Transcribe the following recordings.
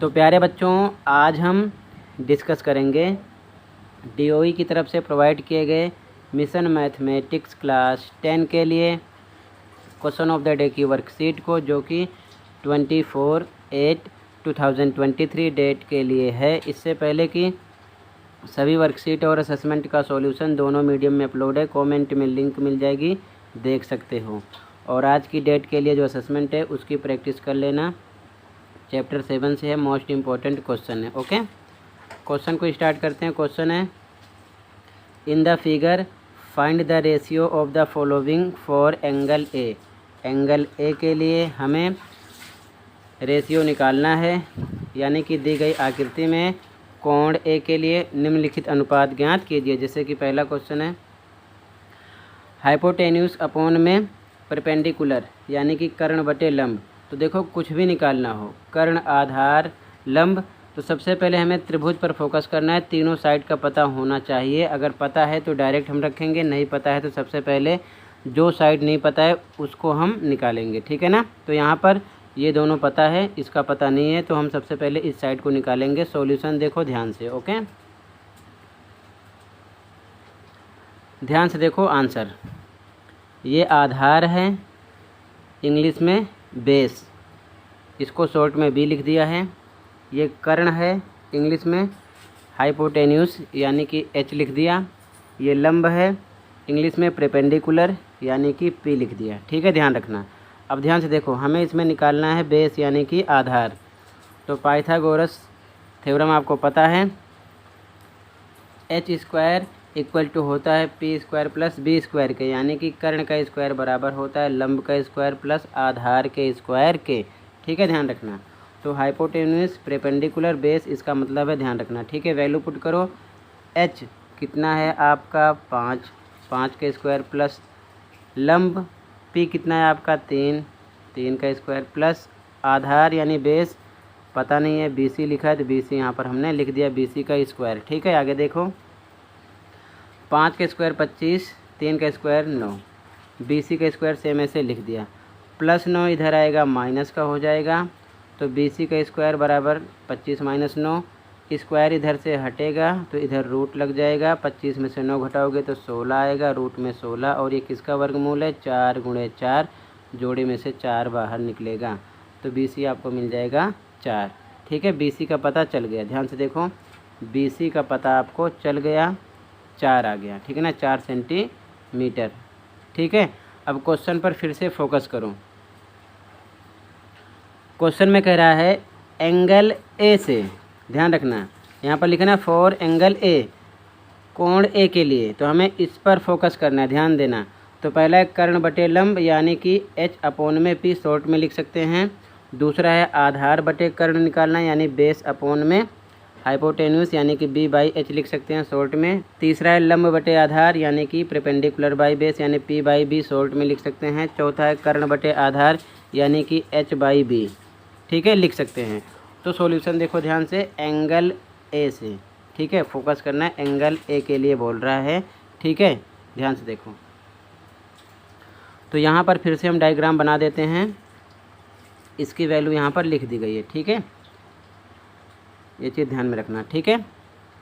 तो प्यारे बच्चों, आज हम डिस्कस करेंगे DOE की तरफ से प्रोवाइड किए गए मिशन मैथमेटिक्स क्लास 10 के लिए क्वेश्चन ऑफ द डे की वर्कशीट को, जो कि 24/8/2023 डेट के लिए है। इससे पहले कि सभी वर्कशीट और असेसमेंट का सॉल्यूशन दोनों मीडियम में अपलोड है, कमेंट में लिंक मिल जाएगी, देख सकते हो। और आज की डेट के लिए जो असेसमेंट है उसकी प्रैक्टिस कर लेना। चैप्टर 7 से है, मोस्ट इम्पॉर्टेंट क्वेश्चन है। ओके, क्वेश्चन को स्टार्ट करते हैं। क्वेश्चन है, in the figure find the ratio of the following for angle A. Angle A के लिए हमें रेशियो निकालना है, यानी कि दी गई आकृति में कोण ए के लिए निम्नलिखित अनुपात ज्ञात कीजिए। जैसे कि पहला क्वेश्चन है, हाइपोटेन्यूस अपॉन में परपेंडिकुलर, यानी कि कर्ण बटे लंब। तो देखो, कुछ भी निकालना हो, कर्ण, आधार, लंब, तो सबसे पहले हमें त्रिभुज पर फोकस करना है। तीनों साइड का पता होना चाहिए। अगर पता है तो डायरेक्ट हम रखेंगे, नहीं पता है तो सबसे पहले जो साइड नहीं पता है उसको हम निकालेंगे, ठीक है ना। तो यहाँ पर ये दोनों पता है, इसका पता नहीं है, तो हम सबसे पहले इस साइड को निकालेंगे। सॉल्यूशन देखो ध्यान से। ओके, ध्यान से देखो आंसर। ये आधार है, इंग्लिश में बेस, इसको शॉर्ट में बी लिख दिया है। ये कर्ण है, इंग्लिश में हाइपोटेन्यूस, यानी कि एच लिख दिया। ये लंब है, इंग्लिश में परपेंडिकुलर, यानी कि पी लिख दिया, ठीक है, ध्यान रखना। अब ध्यान से देखो, हमें इसमें निकालना है बेस, यानी कि आधार। तो पाइथागोरस थ्योरम आपको पता है, h² इक्वल टू होता है p² प्लस b² के, यानी कि कर्ण का स्क्वायर बराबर होता है लंब का स्क्वायर प्लस आधार के स्क्वायर के, ठीक है, ध्यान रखना। तो हाइपोटेन्यूस, परपेंडिकुलर, बेस, इसका मतलब है, ध्यान रखना, ठीक है। वैल्यू पुट करो। h कितना है आपका 5 का स्क्वायर प्लस लंब p कितना है आपका 3 का स्क्वायर प्लस आधार यानी बेस पता नहीं है, BC लिखा है तो BC यहाँ पर हमने लिख दिया BC का स्क्वायर, ठीक है। आगे देखो, 5 का स्क्वायर 25, 3 का स्क्वायर 9, BC का स्क्वायर सेम ऐसे लिख दिया। प्लस 9 इधर आएगा, माइनस का हो जाएगा, तो BC का स्क्वायर बराबर 25 माइनस 9। स्क्वायर इधर से हटेगा तो इधर रूट लग जाएगा, 25 में से 9 घटाओगे तो 16 आएगा, रूट में 16, और ये किसका वर्गमूल है, 4 गुणे 4, जोड़े में से 4 बाहर निकलेगा, तो BC आपको मिल जाएगा 4, ठीक है। BC का पता चल गया, ध्यान से देखो, BC का पता आपको चल गया, 4 आ गया, ठीक है ना, 4 सेंटीमीटर, ठीक है। अब क्वेश्चन पर फिर से फोकस करो। क्वेश्चन में कह रहा है एंगल ए से, ध्यान रखना, यहाँ पर लिखना फॉर एंगल ए, कोण ए के लिए, तो हमें इस पर फोकस करना है, ध्यान देना। तो पहला है कर्ण बटे लंब, यानी कि h अपॉन में p, शॉर्ट में लिख सकते हैं। दूसरा है आधार बटे कर्ण निकालना, यानी बेस अपॉन में हाइपोटेन्यूस, यानी कि b/h लिख सकते हैं शॉर्ट में। तीसरा है लंब बटे आधार, यानी कि परपेंडिकुलर बाई बेस, यानी p/b शॉर्ट में लिख सकते हैं। चौथा है कर्ण बटे आधार, यानी कि h/b, ठीक है, लिख सकते हैं। तो सॉल्यूशन देखो ध्यान से, एंगल ए से, ठीक है, फोकस करना है, एंगल ए के लिए बोल रहा है, ठीक है, ध्यान से देखो। तो यहाँ पर फिर से हम डायग्राम बना देते हैं, इसकी वैल्यू यहाँ पर लिख दी गई है, ठीक है, ये चीज़ ध्यान में रखना, ठीक है।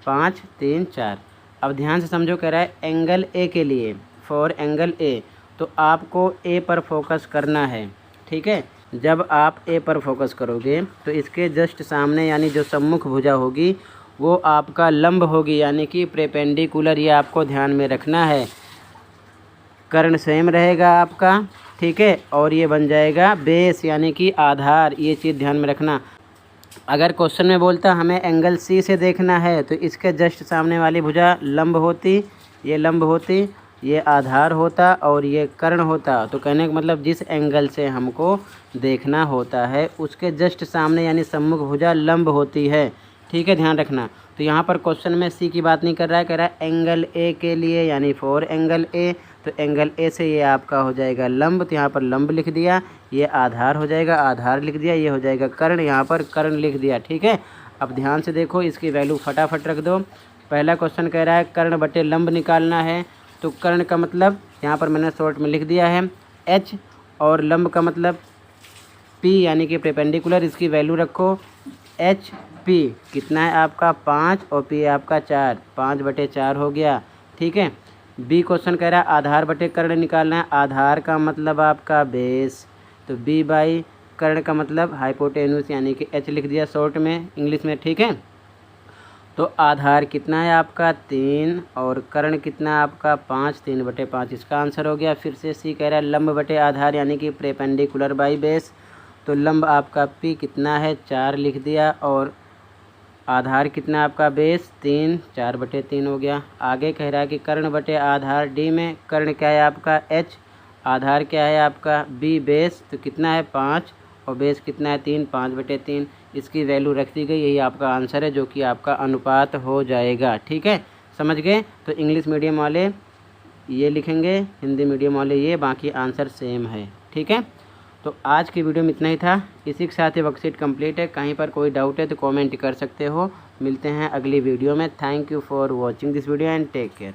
5 3 4। अब ध्यान से समझो, कह रहा है एंगल ए के लिए, फॉर एंगल ए, तो आपको ए पर फोकस करना है, ठीक है। जब आप ए पर फोकस करोगे तो इसके जस्ट सामने, यानी जो सम्मुख भुजा होगी वो आपका लंब होगी, यानी कि परपेंडिकुलर, ये आपको ध्यान में रखना है। कर्ण सेम रहेगा आपका, ठीक है, और ये बन जाएगा बेस, यानी कि आधार, ये चीज़ ध्यान में रखना। अगर क्वेश्चन में बोलता हमें एंगल सी से देखना है, तो इसके जस्ट सामने वाली भुजा लंब होती, ये लंब होती, ये आधार होता, और ये कर्ण होता। तो कहने का मतलब जिस एंगल से हमको देखना होता है उसके जस्ट सामने, यानी सम्मुख भुजा लंब होती है, ठीक है, ध्यान रखना। तो यहाँ पर क्वेश्चन में सी की बात नहीं कर रहा है, कह रहा है एंगल ए के लिए, यानी फॉर एंगल ए, तो एंगल ए से ये आपका हो जाएगा लंब, तो यहाँ पर लंब लिख दिया, ये आधार हो जाएगा, आधार लिख दिया, ये हो जाएगा कर्ण, यहाँ पर कर्ण लिख दिया, ठीक है। अब ध्यान से देखो, इसकी वैल्यू फटाफट रख दो। पहला क्वेश्चन कह रहा है कर्ण बटे लंब निकालना है, तो कर्ण का मतलब यहाँ पर मैंने शॉर्ट में लिख दिया है h, और लंब का मतलब p, यानी कि परपेंडिकुलर, इसकी वैल्यू रखो एच पी कितना है आपका 5 और पी आपका 4, 5/4 हो गया। ठीक है। बी क्वेश्चन कह रहा है आधार बटे कर्ण निकालना है। आधार का मतलब आपका बेस, तो बी बाई कर्ण का मतलब हाइपोटेन्यूस यानी कि एच लिख दिया शॉर्ट में इंग्लिश में। ठीक है। तो आधार कितना है आपका 3 और कर्ण कितना है आपका 5, 3/5 इसका आंसर हो गया। फिर से सी कह रहा है लंब बटे आधार यानी कि परपेंडिकुलर बाई बेस, तो लंब आपका पी कितना है 4 लिख दिया और आधार कितना आपका बेस 3, 4/3 हो गया। आगे कह रहा है कि कर्ण बटे आधार डी में कर्ण क्या है आपका एच, आधार क्या है आपका बी बेस, तो कितना है 5 और बेस कितना है 3, 5/3 इसकी वैल्यू रख दी गई। यही आपका आंसर है जो कि आपका अनुपात हो जाएगा। ठीक है, समझ गए। तो इंग्लिश मीडियम वाले ये लिखेंगे, हिंदी मीडियम वाले ये, बाकी आंसर सेम है। ठीक है। तो आज की वीडियो में इतना ही था। इसी के साथ ये वर्कशीट कंप्लीट है। कहीं पर कोई डाउट है तो कमेंट कर सकते हो। मिलते हैं अगली वीडियो में। Thank you for watching this video and take care.